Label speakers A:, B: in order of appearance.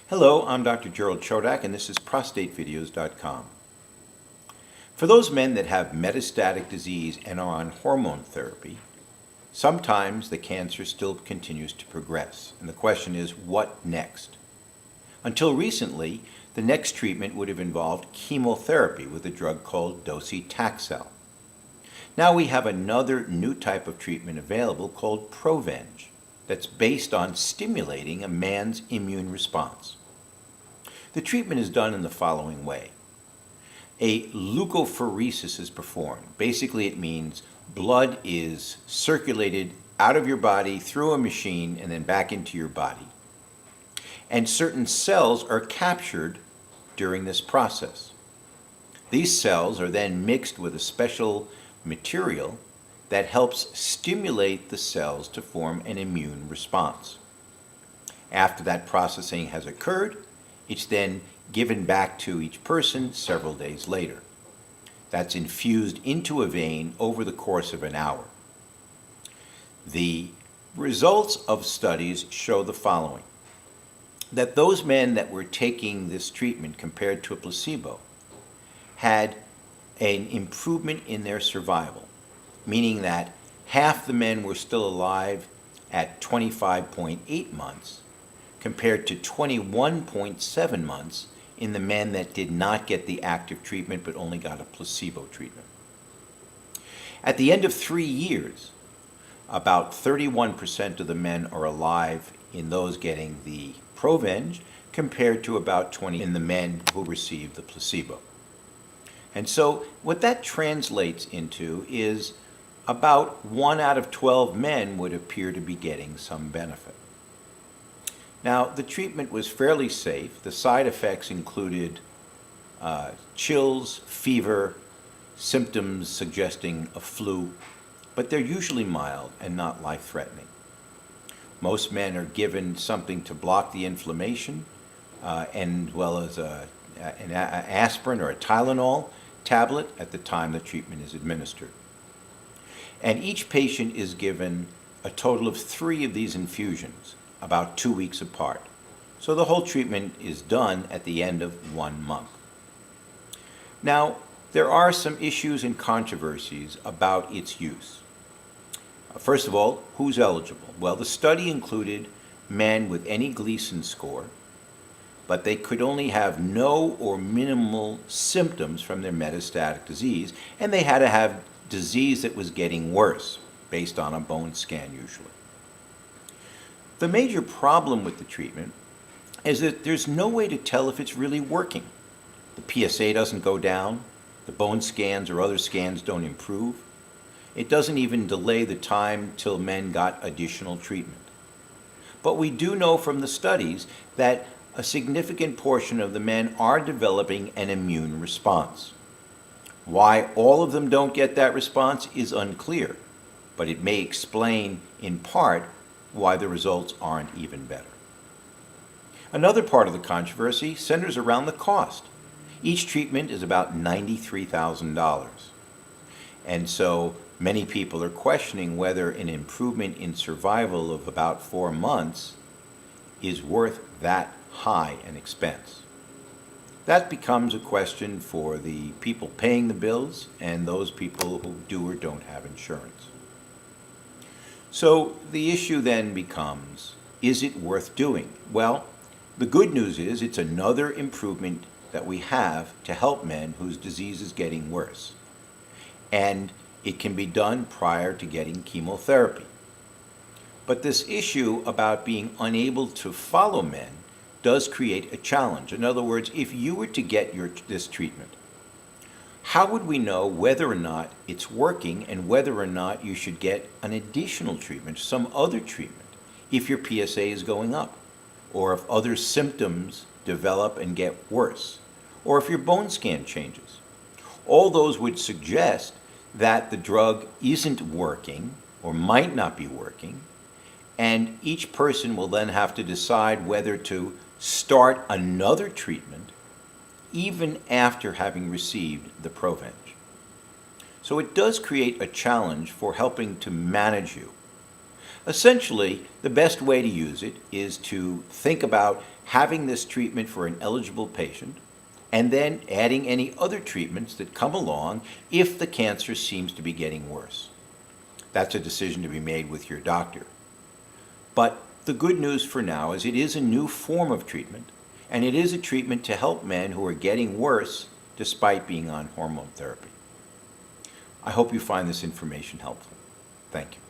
A: Hello, I'm Dr. Gerald Chodak, and this is prostatevideos.com. For those men that have metastatic disease and are on hormone therapy, sometimes the cancer still continues to progress, and the question is, what next? Until recently, the next treatment would have involved chemotherapy with a drug called docetaxel. Now we have another new type of treatment available called Provenge that's based on stimulating a man's immune response. The treatment is done in the following way. A leukapheresis is performed. Basically, it means blood is circulated out of your body through a machine and then back into your body. And certain cells are captured during this process. These cells are then mixed with a special material that helps stimulate the cells to form an immune response. After that processing has occurred, it's then given back to each person several days later. That's infused into a vein over the course of an hour. The results of studies show the following: that those men that were taking this treatment compared to a placebo had an improvement in their survival, meaning that half the men were still alive at 25.8 months compared to 21.7 months in the men that did not get the active treatment but only got a placebo treatment. At the end of 3 years, about 31% of the men are alive in those getting the Provenge compared to about 20% in the men who received the placebo. And so what that translates into is about 1 out of 12 men would appear to be getting some benefit. Now, the treatment was fairly safe. The side effects included chills, fever, symptoms suggesting a flu, but they're usually mild and not life-threatening. Most men are given something to block the inflammation, and well as an aspirin or a Tylenol tablet at the time the treatment is administered. And each patient is given a total of 3 of these infusions, about 2 weeks apart. So the whole treatment is done at the end of 1 month. Now, there are some issues and controversies about its use. First of all, who's eligible? Well, the study included men with any Gleason score, but they could only have no or minimal symptoms from their metastatic disease, and they had to have disease that was getting worse, based on a bone scan usually. The major problem with the treatment is that there's no way to tell if it's really working. The PSA doesn't go down, the bone scans or other scans don't improve. It doesn't even delay the time till men got additional treatment. But we do know from the studies that a significant portion of the men are developing an immune response. Why all of them don't get that response is unclear, but it may explain in part why the results aren't even better. Another part of the controversy centers around the cost. Each treatment is about $93,000. And so many people are questioning whether an improvement in survival of about 4 months is worth that high an expense. That becomes a question for the people paying the bills and those people who do or don't have insurance. So the issue then becomes, is it worth doing? Well, the good news is it's another improvement that we have to help men whose disease is getting worse. And it can be done prior to getting chemotherapy. But this issue about being unable to follow men does create a challenge. In other words, if you were to get this treatment, how would we know whether or not it's working and whether or not you should get an additional treatment, some other treatment, if your PSA is going up, or if other symptoms develop and get worse, or if your bone scan changes? All those would suggest that the drug isn't working or might not be working, and each person will then have to decide whether to start another treatment even after having received the Provenge. So it does create a challenge for helping to manage you. Essentially, the best way to use it is to think about having this treatment for an eligible patient and then adding any other treatments that come along if the cancer seems to be getting worse. That's a decision to be made with your doctor. But the good news for now is it is a new form of treatment, and it is a treatment to help men who are getting worse despite being on hormone therapy. I hope you find this information helpful. Thank you.